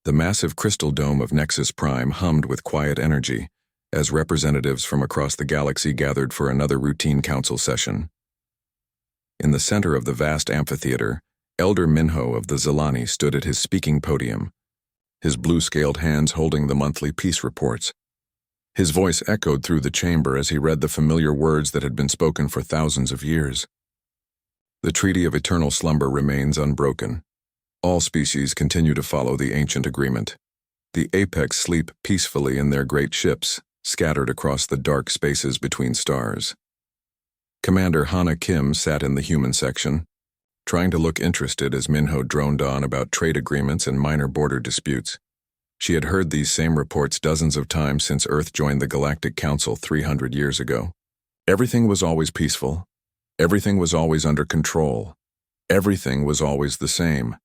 The massive crystal dome of Nexus Prime hummed with quiet energy as representatives from across the galaxy gathered for another routine council session. In the center of the vast amphitheater, Elder Minho of the Zilani stood at his speaking podium, his blue-scaled hands holding the monthly peace reports. His voice echoed through the chamber as he read the familiar words that had been spoken for thousands of years. The Treaty of Eternal Slumber remains unbroken. All species continue to follow the ancient agreement. The apex sleep peacefully in their great ships, scattered across the dark spaces between stars. Commander Hana Kim sat in the human section, trying to look interested as Minho droned on about trade agreements and minor border disputes. She had heard these same reports dozens of times since Earth joined the Galactic Council 300 years ago. Everything was always peaceful. Everything was always under control. Everything was always the same.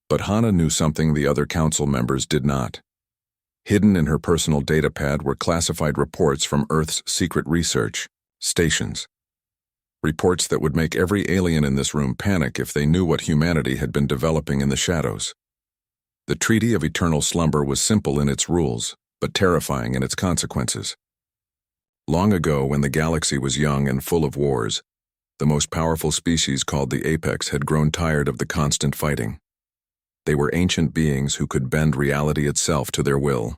But Hana knew something the other council members did not. Hidden in her personal datapad were classified reports from Earth's secret research stations. Reports that would make every alien in this room panic if they knew what humanity had been developing in the shadows. The Treaty of Eternal Slumber was simple in its rules, but terrifying in its consequences. Long ago, when the galaxy was young and full of wars, the most powerful species called the Apex had grown tired of the constant fighting. They were ancient beings who could bend reality itself to their will.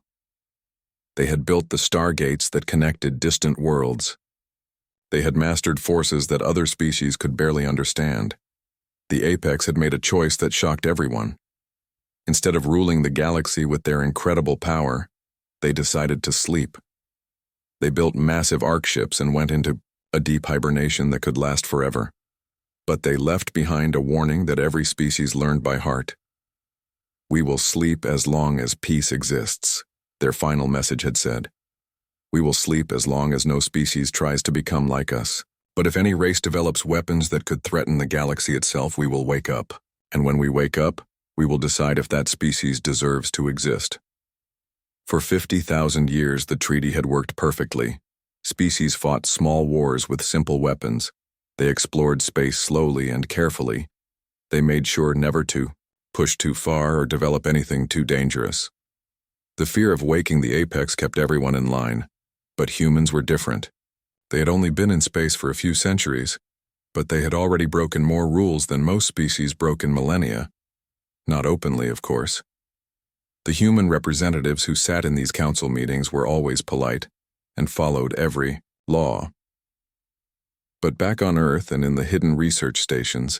They had built the stargates that connected distant worlds. They had mastered forces that other species could barely understand. The Apex had made a choice that shocked everyone. Instead of ruling the galaxy with their incredible power, they decided to sleep. They built massive arc ships and went into a deep hibernation that could last forever. But they left behind a warning that every species learned by heart. "We will sleep as long as peace exists," their final message had said. "We will sleep as long as no species tries to become like us. But if any race develops weapons that could threaten the galaxy itself, we will wake up. And when we wake up, we will decide if that species deserves to exist." For 50,000 years, the treaty had worked perfectly. Species fought small wars with simple weapons. They explored space slowly and carefully. They made sure never to push too far or develop anything too dangerous. The fear of waking the apex kept everyone in line, but humans were different. They had only been in space for a few centuries, but they had already broken more rules than most species broke in millennia. Not openly, of course. The human representatives who sat in these council meetings were always polite and followed every law. But back on Earth and in the hidden research stations,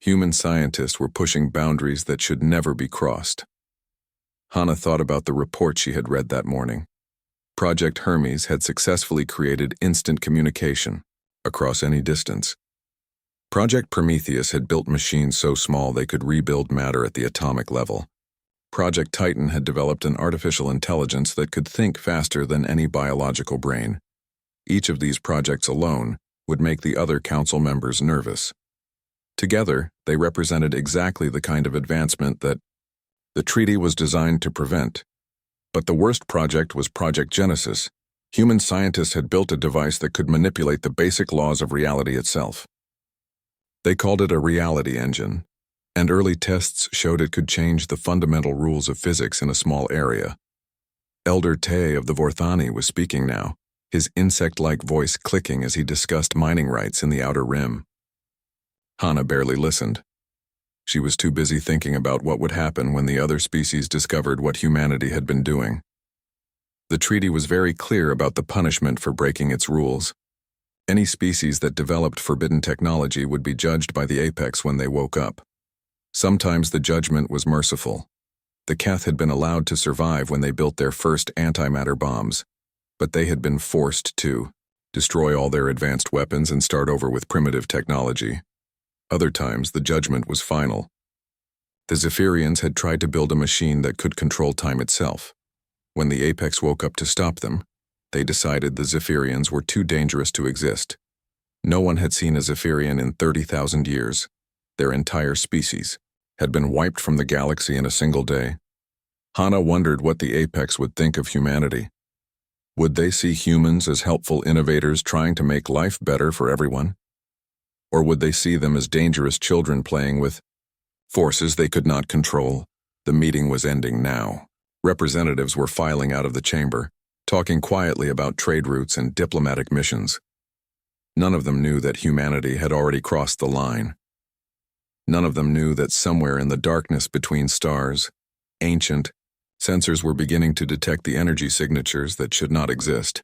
human scientists were pushing boundaries that should never be crossed. Hana thought about the report she had read that morning. Project Hermes had successfully created instant communication across any distance. Project Prometheus had built machines so small they could rebuild matter at the atomic level. Project Titan had developed an artificial intelligence that could think faster than any biological brain. Each of these projects alone would make the other council members nervous. Together, they represented exactly the kind of advancement that the treaty was designed to prevent. But the worst project was Project Genesis. Human scientists had built a device that could manipulate the basic laws of reality itself. They called it a reality engine, and early tests showed it could change the fundamental rules of physics in a small area. Elder Tay of the Vorthani was speaking now, his insect-like voice clicking as he discussed mining rights in the Outer Rim. Hana barely listened. She was too busy thinking about what would happen when the other species discovered what humanity had been doing. The treaty was very clear about the punishment for breaking its rules. Any species that developed forbidden technology would be judged by the apex when they woke up. Sometimes the judgment was merciful. The Keth had been allowed to survive when they built their first antimatter bombs, but they had been forced to destroy all their advanced weapons and start over with primitive technology. Other times, the judgment was final. The Zephyrians had tried to build a machine that could control time itself. When the apex woke up to stop them, they decided the Zephyrians were too dangerous to exist. No one had seen a Zephyrian in 30,000 years. Their entire species had been wiped from the galaxy in a single day. Hana wondered what the apex would think of humanity. Would they see humans as helpful innovators trying to make life better for everyone? Or would they see them as dangerous children playing with forces they could not control? The meeting was ending now. Representatives were filing out of the chamber, talking quietly about trade routes and diplomatic missions. None of them knew that humanity had already crossed the line. None of them knew that somewhere in the darkness between stars, ancient, sensors were beginning to detect the energy signatures that should not exist.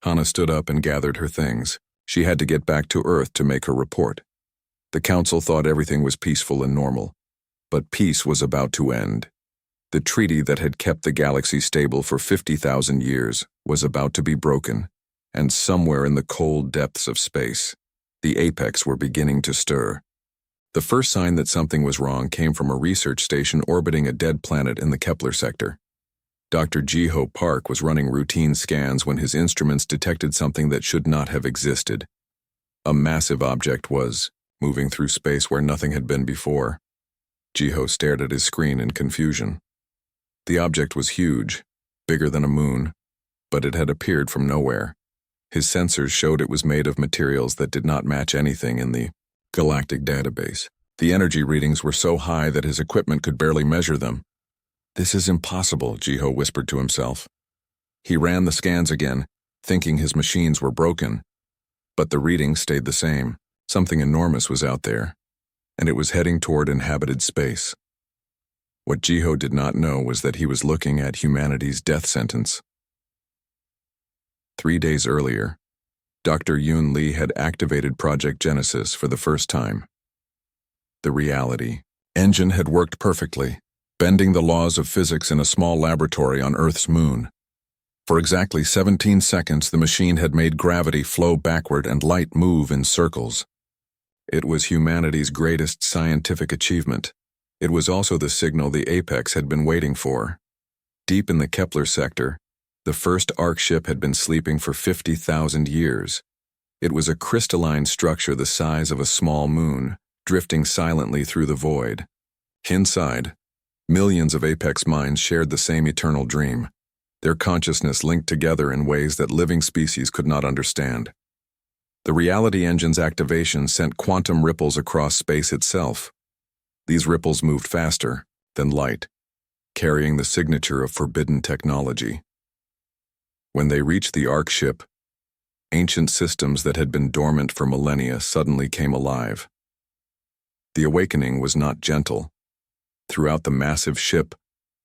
Hannah stood up and gathered her things. She had to get back to Earth to make her report. The council thought everything was peaceful and normal, but peace was about to end. The treaty that had kept the galaxy stable for 50,000 years was about to be broken, and somewhere in the cold depths of space, the apex were beginning to stir. The first sign that something was wrong came from a research station orbiting a dead planet in the Kepler sector. Dr. Jiho Park was running routine scans when his instruments detected something that should not have existed. A massive object was moving through space where nothing had been before. Jiho stared at his screen in confusion. The object was huge, bigger than a moon, but it had appeared from nowhere. His sensors showed it was made of materials that did not match anything in the Galactic database. The energy readings were so high that his equipment could barely measure them. "This is impossible," Jiho whispered to himself. He ran the scans again, thinking his machines were broken. But the readings stayed the same. Something enormous was out there, and it was heading toward inhabited space. What Jiho did not know was that he was looking at humanity's death sentence. 3 days earlier, Dr. Yoon Lee had activated Project Genesis for the first time. The reality engine had worked perfectly, bending the laws of physics in a small laboratory on Earth's moon. For exactly 17 seconds, the machine had made gravity flow backward and light move in circles. It was humanity's greatest scientific achievement. It was also the signal the apex had been waiting for. Deep in the Kepler sector, the first ARC ship had been sleeping for 50,000 years. It was a crystalline structure the size of a small moon, drifting silently through the void. Inside, millions of apex minds shared the same eternal dream, their consciousness linked together in ways that living species could not understand. The reality engine's activation sent quantum ripples across space itself. These ripples moved faster than light, carrying the signature of forbidden technology. When they reached the ARC ship, ancient systems that had been dormant for millennia suddenly came alive. The awakening was not gentle. Throughout the massive ship,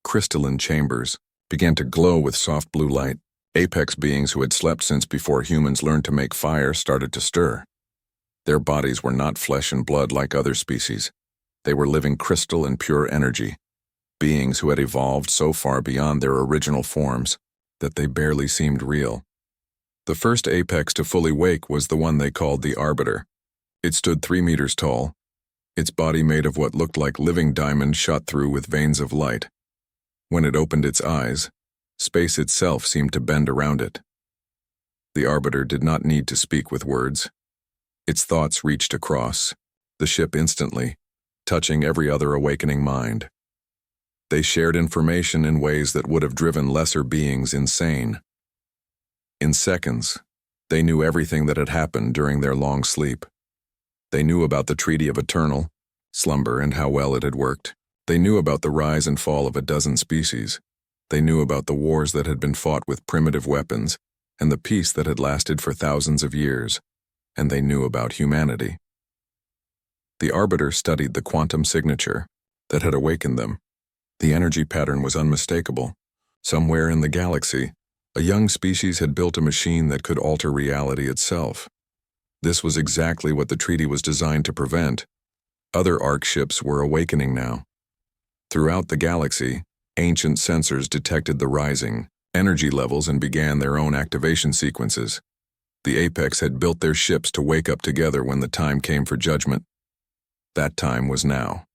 crystalline chambers began to glow with soft blue light. Apex beings who had slept since before humans learned to make fire started to stir. Their bodies were not flesh and blood like other species. They were living crystal and pure energy, beings who had evolved so far beyond their original forms that they barely seemed real. The first apex to fully wake was the one they called the Arbiter. It stood 3 meters tall, its body made of what looked like living diamond shot through with veins of light. When it opened its eyes, space itself seemed to bend around it. The Arbiter did not need to speak with words. Its thoughts reached across the ship instantly, touching every other awakening mind. They shared information in ways that would have driven lesser beings insane. In seconds, they knew everything that had happened during their long sleep. They knew about the Treaty of Eternal Slumber and how well it had worked. They knew about the rise and fall of a dozen species. They knew about the wars that had been fought with primitive weapons and the peace that had lasted for thousands of years. And they knew about humanity. The Arbiter studied the quantum signature that had awakened them. The energy pattern was unmistakable. Somewhere in the galaxy, a young species had built a machine that could alter reality itself. This was exactly what the treaty was designed to prevent. Other ARC ships were awakening now. Throughout the galaxy, ancient sensors detected the rising energy levels and began their own activation sequences. The Apex had built their ships to wake up together when the time came for judgment. That time was now.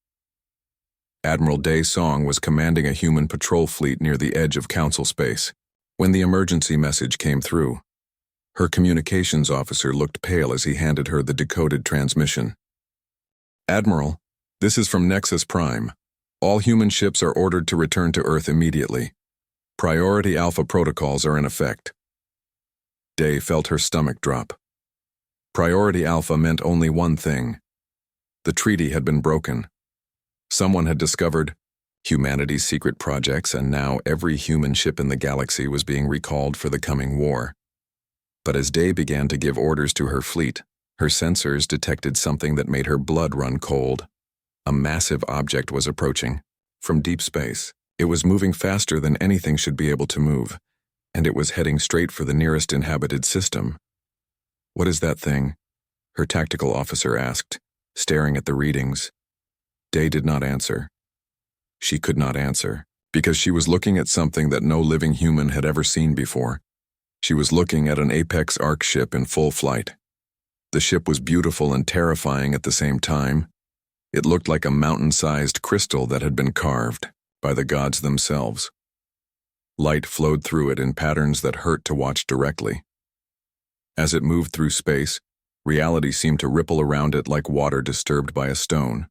Admiral Dae Song was commanding a human patrol fleet near the edge of Council space when the emergency message came through. Her communications officer looked pale as he handed her the decoded transmission. "Admiral, this is from Nexus Prime. All human ships are ordered to return to Earth immediately. Priority Alpha protocols are in effect." Dae felt her stomach drop. Priority Alpha meant only one thing. The treaty had been broken. Someone had discovered humanity's secret projects, and now every human ship in the galaxy was being recalled for the coming war. But as Day began to give orders to her fleet, her sensors detected something that made her blood run cold. A massive object was approaching. From deep space, it was moving faster than anything should be able to move, and it was heading straight for the nearest inhabited system. "What is that thing?" her tactical officer asked, staring at the readings. Day did not answer. She could not answer, because she was looking at something that no living human had ever seen before. She was looking at an Apex Arc ship in full flight. The ship was beautiful and terrifying at the same time. It looked like a mountain-sized crystal that had been carved by the gods themselves. Light flowed through it in patterns that hurt to watch directly. As it moved through space, reality seemed to ripple around it like water disturbed by a stone.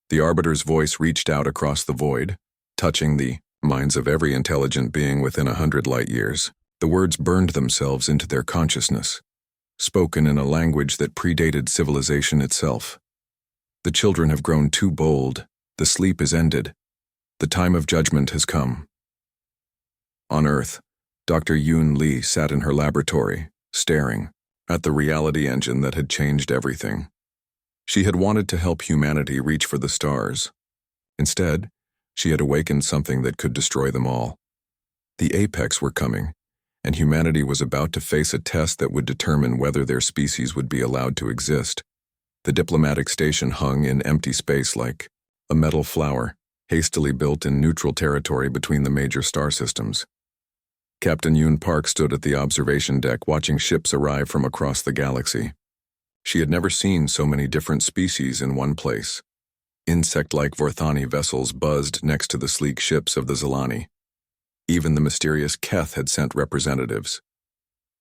The Arbiter's voice reached out across the void, touching the minds of every intelligent being within 100 light-years. The words burned themselves into their consciousness, spoken in a language that predated civilization itself. "The children have grown too bold. The sleep is ended. The time of judgment has come." On Earth, Dr. Yoon Lee sat in her laboratory, staring at the reality engine that had changed everything. She had wanted to help humanity reach for the stars. Instead, she had awakened something that could destroy them all. The Apex were coming, and humanity was about to face a test that would determine whether their species would be allowed to exist. The diplomatic station hung in empty space like a metal flower, hastily built in neutral territory between the major star systems. Captain Yoon Park stood at the observation deck watching ships arrive from across the galaxy. She had never seen so many different species in one place. Insect-like Vorthani vessels buzzed next to the sleek ships of the Zilani. Even the mysterious Keth had sent representatives.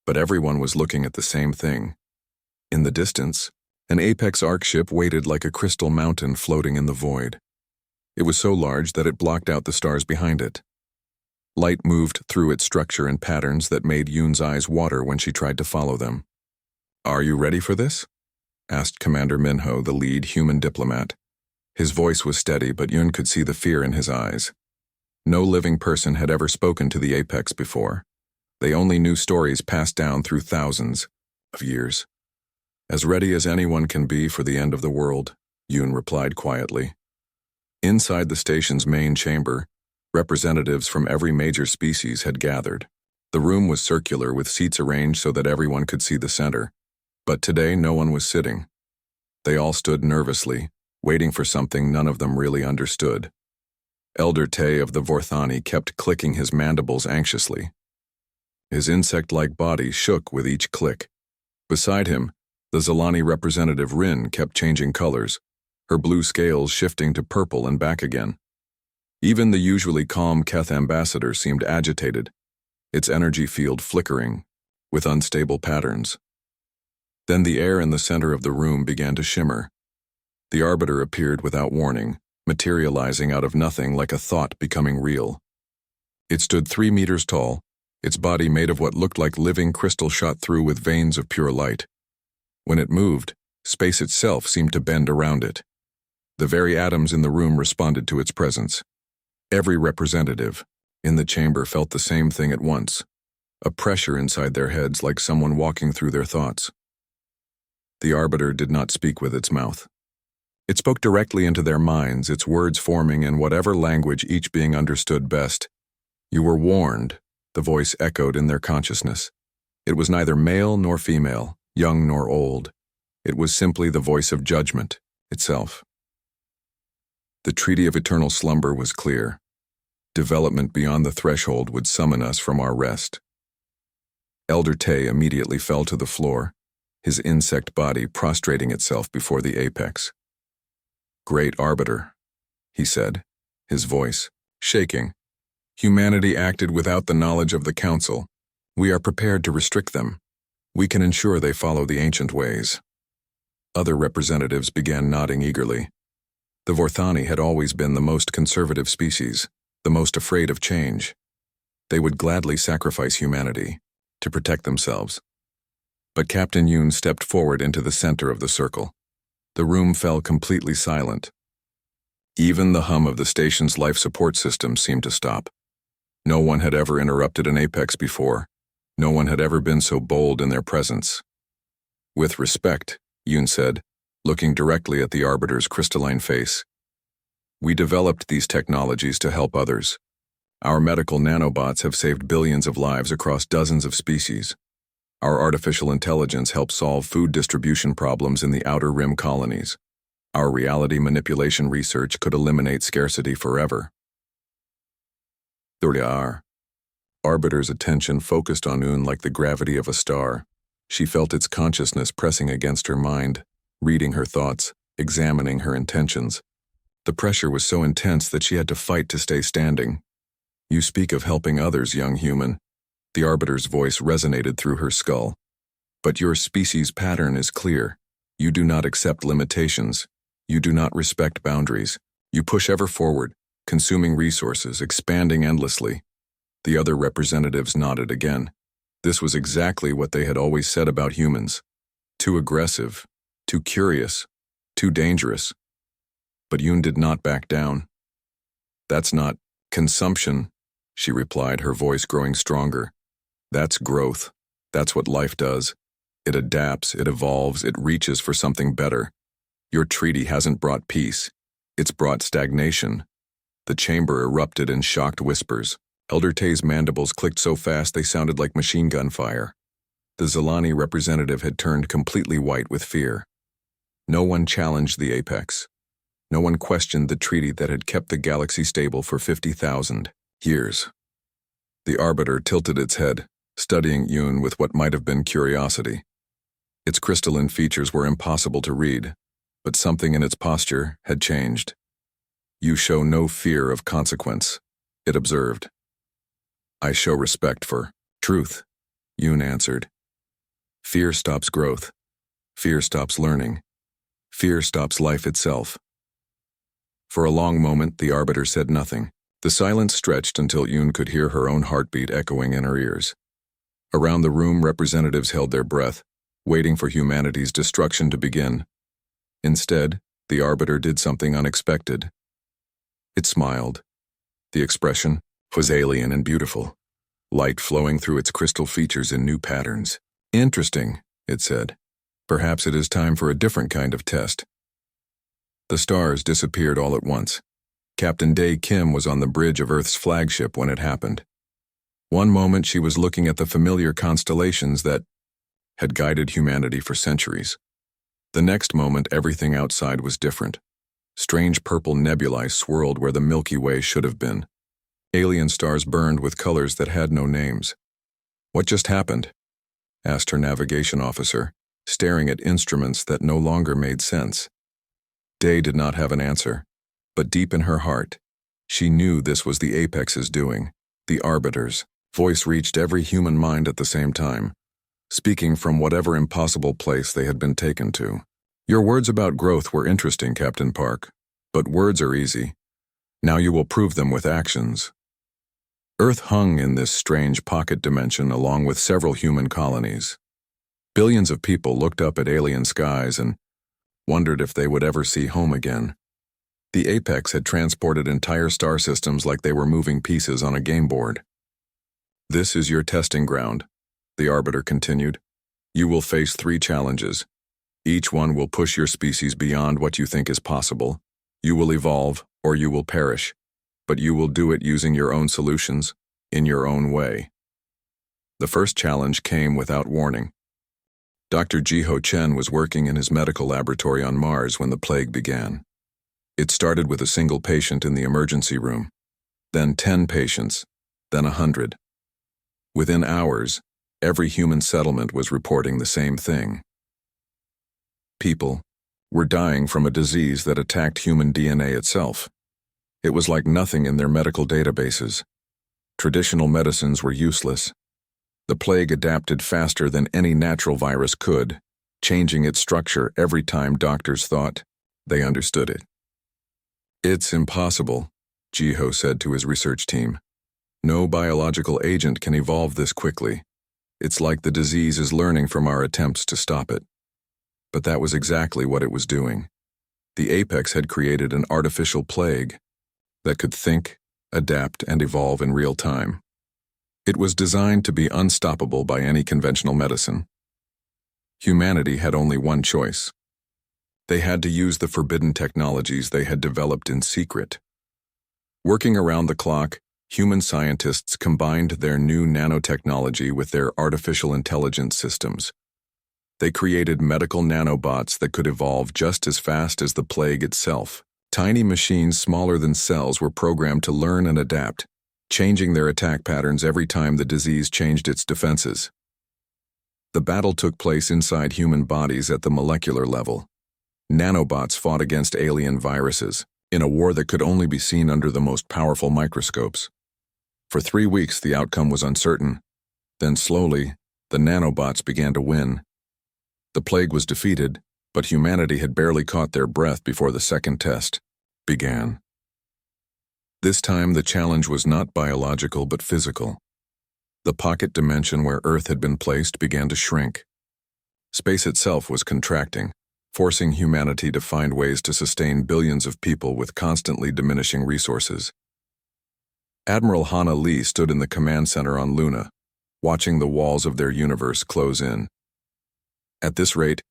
But everyone was looking at the same thing. In the distance, an Apex Arc ship waited like a crystal mountain floating in the void. It was so large that it blocked out the stars behind it. Light moved through its structure in patterns that made Yoon's eyes water when she tried to follow them. "Are you ready for this?" asked Commander Minho, the lead human diplomat. His voice was steady, but Yoon could see the fear in his eyes. No living person had ever spoken to the Apex before. They only knew stories passed down through thousands of years. "As ready as anyone can be for the end of the world," Yoon replied quietly. Inside the station's main chamber, representatives from every major species had gathered. The room was circular with seats arranged so that everyone could see the center. But today no one was sitting. They all stood nervously, waiting for something none of them really understood. Elder Tay of the Vorthani kept clicking his mandibles anxiously. His insect-like body shook with each click. Beside him, the Zilani representative Rin kept changing colors, her blue scales shifting to purple and back again. Even the usually calm Keth ambassador seemed agitated, its energy field flickering, with unstable patterns. Then the air in the center of the room began to shimmer. The Arbiter appeared without warning, materializing out of nothing like a thought becoming real. It stood 3 meters tall, its body made of what looked like living crystal shot through with veins of pure light. When it moved, space itself seemed to bend around it. The very atoms in the room responded to its presence. Every representative in the chamber felt the same thing at once, a pressure inside their heads like someone walking through their thoughts. The Arbiter did not speak with its mouth. It spoke directly into their minds, its words forming in whatever language each being understood best. "You were warned," the voice echoed in their consciousness. It was neither male nor female, young nor old. It was simply the voice of judgment itself. The Treaty of Eternal Slumber was clear. Development beyond the threshold would summon us from our rest. Elder Tay immediately fell to the floor, his insect body prostrating itself before the Apex. "Great Arbiter," he said, his voice shaking. "Humanity acted without the knowledge of the Council. We are prepared to restrict them. We can ensure they follow the ancient ways." Other representatives began nodding eagerly. The Vorthani had always been the most conservative species, the most afraid of change. They would gladly sacrifice humanity to protect themselves. But Captain Yoon stepped forward into the center of the circle. The room fell completely silent. Even the hum of the station's life support system seemed to stop. No one had ever interrupted an apex before. No one had ever been so bold in their presence. With respect, Yoon said, looking directly at the Arbiter's crystalline face. We developed these technologies to help others. Our medical nanobots have saved billions of lives across dozens of species. Our artificial intelligence helps solve food distribution problems in the Outer Rim colonies. Our reality manipulation research could eliminate scarcity forever. Arbiter's attention focused on Yoon like the gravity of a star. She felt its consciousness pressing against her mind, reading her thoughts, examining her intentions. The pressure was so intense that she had to fight to stay standing. You speak of helping others, young human. The Arbiter's voice resonated through her skull. But your species' pattern is clear. You do not accept limitations. You do not respect boundaries. You push ever forward, consuming resources, expanding endlessly. The other representatives nodded again. This was exactly what they had always said about humans. Too aggressive, too curious, too dangerous. But Yoon did not back down. That's not consumption, she replied, her voice growing stronger. That's growth. That's what life does. It adapts, it evolves, it reaches for something better. Your treaty hasn't brought peace. It's brought stagnation. The chamber erupted in shocked whispers. Elder Tay's mandibles clicked so fast they sounded like machine gun fire. The Zilani representative had turned completely white with fear. No one challenged the apex. No one questioned the treaty that had kept the galaxy stable for 50,000 years. The Arbiter tilted its head, studying Yoon with what might have been curiosity. Its crystalline features were impossible to read, but something in its posture had changed. You show no fear of consequence, it observed. I show respect for truth, Yoon answered. Fear stops growth. Fear stops learning. Fear stops life itself. For a long moment, the Arbiter said nothing. The silence stretched until Yoon could hear her own heartbeat echoing in her ears. Around the room, representatives held their breath, waiting for humanity's destruction to begin. Instead, the Arbiter did something unexpected. It smiled. The expression was alien and beautiful, light flowing through its crystal features in new patterns. Interesting, it said. Perhaps it is time for a different kind of test. The stars disappeared all at once. Captain Dae Kim was on the bridge of Earth's flagship when it happened. One moment she was looking at the familiar constellations that had guided humanity for centuries. The next moment everything outside was different. Strange purple nebulae swirled where the Milky Way should have been. Alien stars burned with colors that had no names. What just happened? Asked her navigation officer, staring at instruments that no longer made sense. Day did not have an answer, but deep in her heart, she knew this was the Apex's doing, the Arbiter's. Voice reached every human mind at the same time, speaking from whatever impossible place they had been taken to. Your words about growth were interesting, Captain Park, but words are easy. Now you will prove them with actions. Earth hung in this strange pocket dimension along with several human colonies. Billions of people looked up at alien skies and wondered if they would ever see home again. The Apex had transported entire star systems like they were moving pieces on a game board. This is your testing ground, the Arbiter continued. You will face 3 challenges. Each one will push your species beyond what you think is possible. You will evolve, or you will perish. But you will do it using your own solutions, in your own way. The first challenge came without warning. Dr. Jiho Chen was working in his medical laboratory on Mars when the plague began. It started with a single patient in the emergency room, then 10 patients, then 100. Within hours, every human settlement was reporting the same thing. People were dying from a disease that attacked human DNA itself. It was like nothing in their medical databases. Traditional medicines were useless. The plague adapted faster than any natural virus could, changing its structure every time doctors thought they understood it. It's impossible, Jiho said to his research team. No biological agent can evolve this quickly. It's like the disease is learning from our attempts to stop it. But that was exactly what it was doing. The apex had created an artificial plague that could think, adapt, and evolve in real time. It was designed to be unstoppable by any conventional medicine. Humanity had only one choice. They had to use the forbidden technologies they had developed in secret. Working around the clock, human scientists combined their new nanotechnology with their artificial intelligence systems. They created medical nanobots that could evolve just as fast as the plague itself. Tiny machines smaller than cells were programmed to learn and adapt, changing their attack patterns every time the disease changed its defenses. The battle took place inside human bodies at the molecular level. Nanobots fought against alien viruses, in a war that could only be seen under the most powerful microscopes. For 3 weeks, the outcome was uncertain. Then slowly, the nanobots began to win. The plague was defeated, but humanity had barely caught their breath before the second test began. This time, the challenge was not biological but physical. The pocket dimension where Earth had been placed began to shrink. Space itself was contracting, forcing humanity to find ways to sustain billions of people with constantly diminishing resources. Admiral Hana Lee stood in the command center on Luna, watching the walls of their universe close in. At this rate,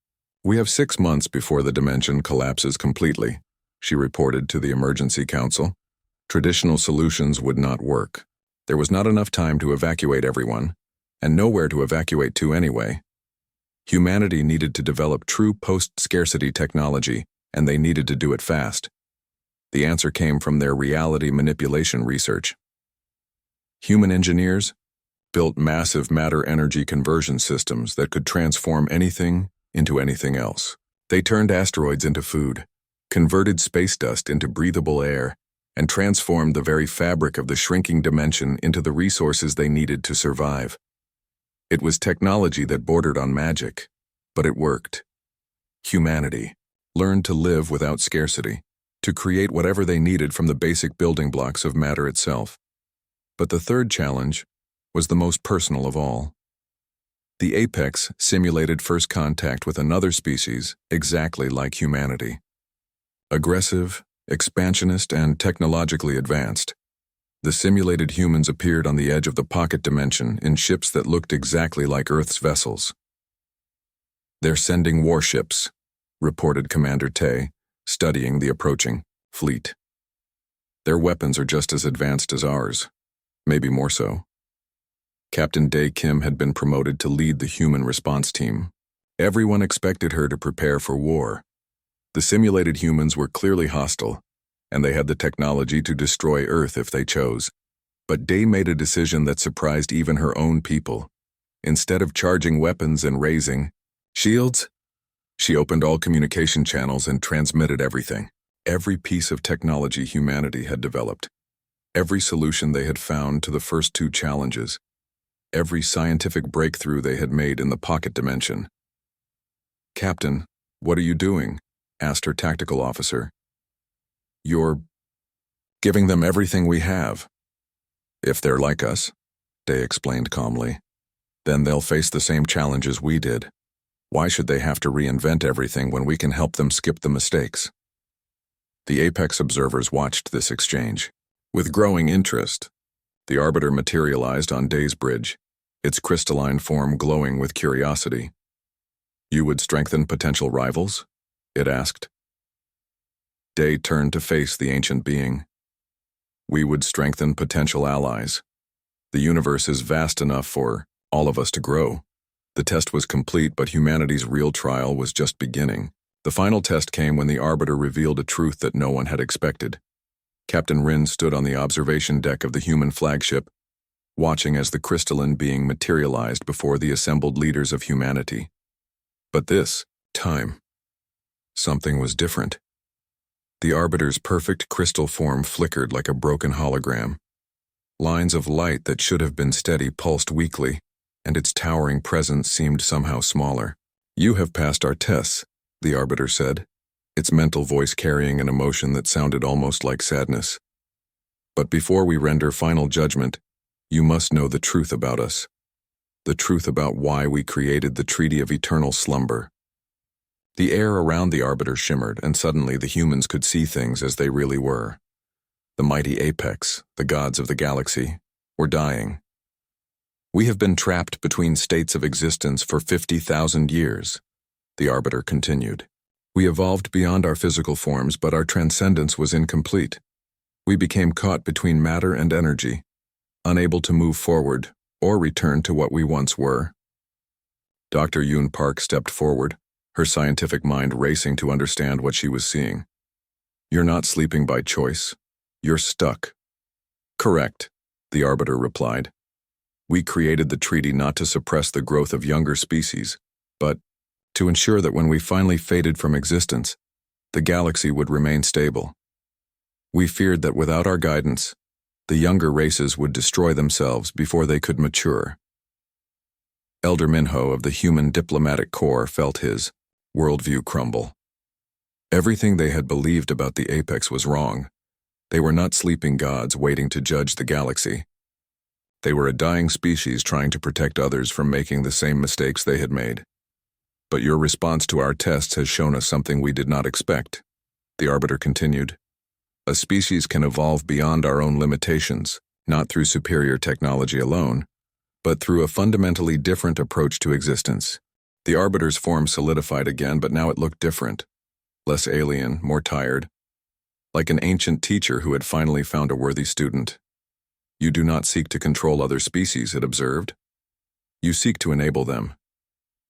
we have 6 months before the dimension collapses completely, she reported to the Emergency Council. Traditional solutions would not work. There was not enough time to evacuate everyone, and nowhere to evacuate to anyway. Humanity needed to develop true post-scarcity technology, and they needed to do it fast. The answer came from their reality manipulation research. Human engineers built massive matter-energy conversion systems that could transform anything into anything else. They turned asteroids into food, converted space dust into breathable air, and transformed the very fabric of the shrinking dimension into the resources they needed to survive. It was technology that bordered on magic, but it worked. Humanity learned to live without scarcity, to create whatever they needed from the basic building blocks of matter itself. But the third challenge was the most personal of all. The apex simulated first contact with another species exactly like humanity. Aggressive, expansionist, and technologically advanced, the simulated humans appeared on the edge of the pocket dimension in ships that looked exactly like Earth's vessels. "They're sending warships," reported Commander Tay, studying the approaching fleet. "Their weapons are just as advanced as ours, maybe more so." Captain Dae Kim had been promoted to lead the human response team. Everyone expected her to prepare for war. The simulated humans were clearly hostile, and they had the technology to destroy Earth if they chose. But Dae made a decision that surprised even her own people. Instead of charging weapons and raising shields, she opened all communication channels and transmitted everything. Every piece of technology humanity had developed. Every solution they had found to the first 2 challenges. Every scientific breakthrough they had made in the pocket dimension. "Captain, what are you doing?" asked her tactical officer. "You're giving them everything we have." "If they're like us," Dae explained calmly, "then they'll face the same challenges we did. Why should they have to reinvent everything when we can help them skip the mistakes?" The apex observers watched this exchange. With growing interest, the Arbiter materialized on Dae's bridge, its crystalline form glowing with curiosity. "You would strengthen potential rivals?" it asked. Dae turned to face the ancient being. "We would strengthen potential allies. The universe is vast enough for all of us to grow." The test was complete, but humanity's real trial was just beginning. The final test came when the Arbiter revealed a truth that no one had expected. Captain Rin stood on the observation deck of the human flagship, watching as the crystalline being materialized before the assembled leaders of humanity. But this time, something was different. The Arbiter's perfect crystal form flickered like a broken hologram. Lines of light that should have been steady pulsed weakly, and its towering presence seemed somehow smaller. "You have passed our tests," the Arbiter said, its mental voice carrying an emotion that sounded almost like sadness. "But before we render final judgment, you must know the truth about us. The truth about why we created the Treaty of Eternal Slumber." The air around the Arbiter shimmered, and suddenly the humans could see things as they really were. The mighty apex, the gods of the galaxy, were dying. We have been trapped between states of existence for 50,000 years, the Arbiter continued. We evolved beyond our physical forms, but our transcendence was incomplete. We became caught between matter and energy, unable to move forward or return to what we once were. Dr. Yoon Park stepped forward, her scientific mind racing to understand what she was seeing. You're not sleeping by choice. You're stuck. Correct, the Arbiter replied. We created the treaty not to suppress the growth of younger species, but to ensure that when we finally faded from existence, the galaxy would remain stable. We feared that without our guidance, the younger races would destroy themselves before they could mature. Elder Minho of the Human Diplomatic Corps felt his worldview crumble. Everything they had believed about the Apex was wrong. They were not sleeping gods waiting to judge the galaxy. They were a dying species trying to protect others from making the same mistakes they had made. But your response to our tests has shown us something we did not expect, the Arbiter continued. A species can evolve beyond our own limitations, not through superior technology alone, but through a fundamentally different approach to existence. The Arbiter's form solidified again, but now it looked different. Less alien, more tired. Like an ancient teacher who had finally found a worthy student. You do not seek to control other species, it observed. You seek to enable them.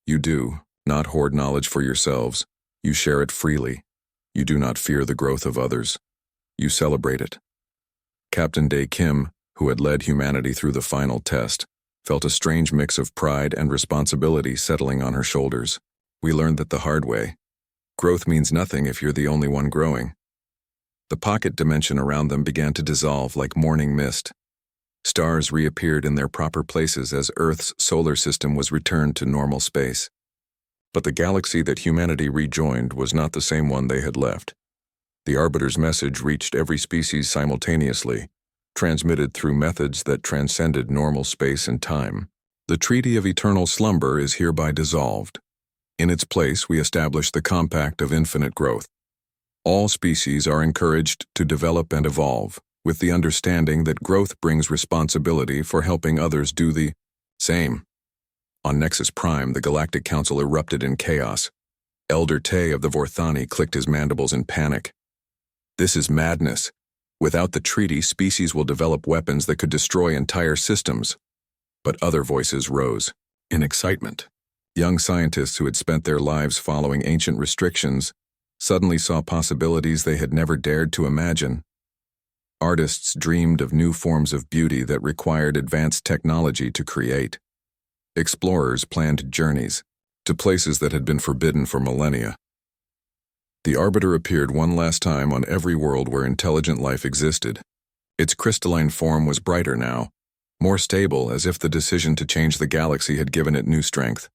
You do not hoard knowledge for yourselves. You share it freely. You do not fear the growth of others. You celebrate it. Captain Dae Kim, who had led humanity through the final test, felt a strange mix of pride and responsibility settling on her shoulders. We learned that the hard way. Growth means nothing if you're the only one growing. The pocket dimension around them began to dissolve like morning mist. Stars reappeared in their proper places as Earth's solar system was returned to normal space. But the galaxy that humanity rejoined was not the same one they had left. The Arbiter's message reached every species simultaneously, transmitted through methods that transcended normal space and time. The Treaty of Eternal Slumber is hereby dissolved. In its place, we establish the Compact of Infinite Growth. All species are encouraged to develop and evolve, with the understanding that growth brings responsibility for helping others do the same. On Nexus Prime, the Galactic Council erupted in chaos. Elder Tay of the Vorthani clicked his mandibles in panic. This is madness. Without the treaty, species will develop weapons that could destroy entire systems. But other voices rose, in excitement. Young scientists who had spent their lives following ancient restrictions suddenly saw possibilities they had never dared to imagine. Artists dreamed of new forms of beauty that required advanced technology to create. Explorers planned journeys to places that had been forbidden for millennia. The Arbiter appeared one last time on every world where intelligent life existed. Its crystalline form was brighter now, more stable, as if the decision to change the galaxy had given it new strength.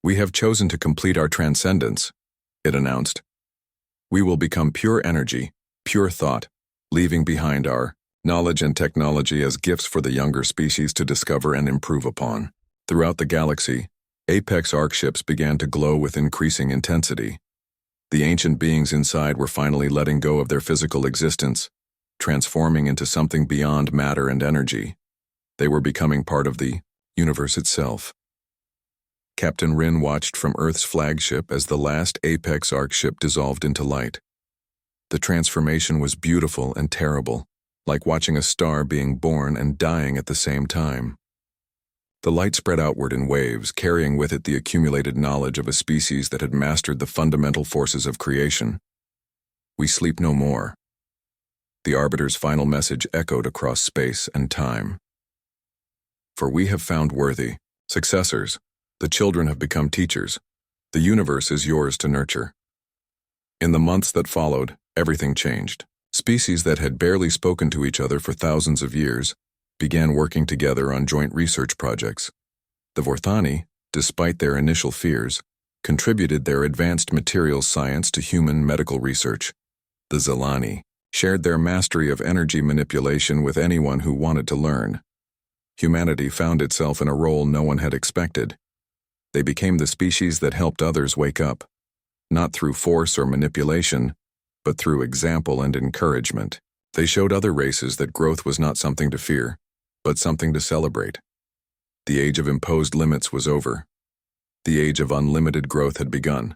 We have chosen to complete our transcendence, it announced. We will become pure energy, pure thought, leaving behind our knowledge and technology as gifts for the younger species to discover and improve upon. Throughout the galaxy, Apex Arc ships began to glow with increasing intensity. The ancient beings inside were finally letting go of their physical existence, transforming into something beyond matter and energy. They were becoming part of the universe itself. Captain Rin watched from Earth's flagship as the last Apex Arc ship dissolved into light. The transformation was beautiful and terrible, like watching a star being born and dying at the same time. The light spread outward in waves, carrying with it the accumulated knowledge of a species that had mastered the fundamental forces of creation. We sleep no more. The Arbiter's final message echoed across space and time. For we have found worthy successors. The children have become teachers. The universe is yours to nurture. In the months that followed, everything changed. Species that had barely spoken to each other for thousands of years began working together on joint research projects. The Vorthani, despite their initial fears, contributed their advanced materials science to human medical research. The Zelani shared their mastery of energy manipulation with anyone who wanted to learn. Humanity found itself in a role no one had expected. They became the species that helped others wake up. not through force or manipulation, but through example and encouragement. They showed other races that growth was not something to fear, but something to celebrate. The age of imposed limits was over. The age of unlimited growth had begun.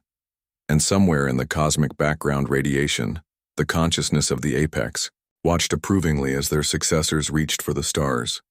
And somewhere in the cosmic background radiation, the consciousness of the apex watched approvingly as their successors reached for the stars.